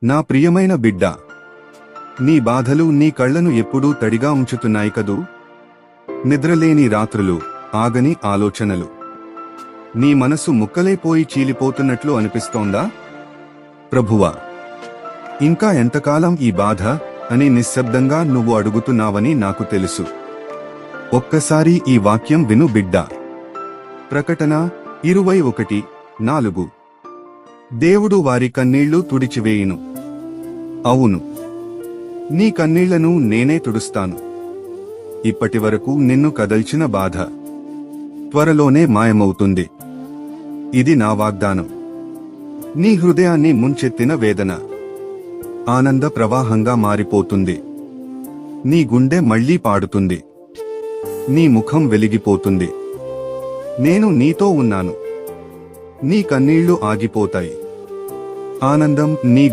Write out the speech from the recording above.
నా ప్రియమైన బిడ్డా, నీ బాధలు నీ కళ్లను ఎప్పుడూ తడిగా ఉంచుతున్నాయి కదూ? నిద్రలేని రాత్రులు, ఆగని ఆలోచనలు. నీ మనసు ముక్కలైపోయి చీలిపోతున్నట్లు అనిపిస్తోందా? ప్రభువా, ఇంకా ఎంతకాలం ఈ బాధ అని నిశ్శబ్దంగా నువ్వు అడుగుతున్నావని నాకు తెలుసు. ఒక్కసారి ఈ వాక్యం విను బిడ్డా. ప్రకటన 21:4. దేవుడు వారి కన్నీళ్లు తుడిచివేయును. అవును, నీ కన్నీళ్లను నేనే తుడుస్తాను. ఇప్పటివరకు నిన్ను కదల్చిన బాధ త్వరలోనే మాయమవుతుంది. ఇది నా వాగ్దానం. నీ హృదయాన్ని ముంచెత్తిన వేదన ఆనంద ప్రవాహంగా మారిపోతుంది. నీ గుండె మళ్లీ పాడుతుంది. నీ ముఖం వెలిగిపోతుంది. నేను నీతో ఉన్నాను. నీ కన్నీళ్లు ఆగిపోతాయి. ఆనందం నీ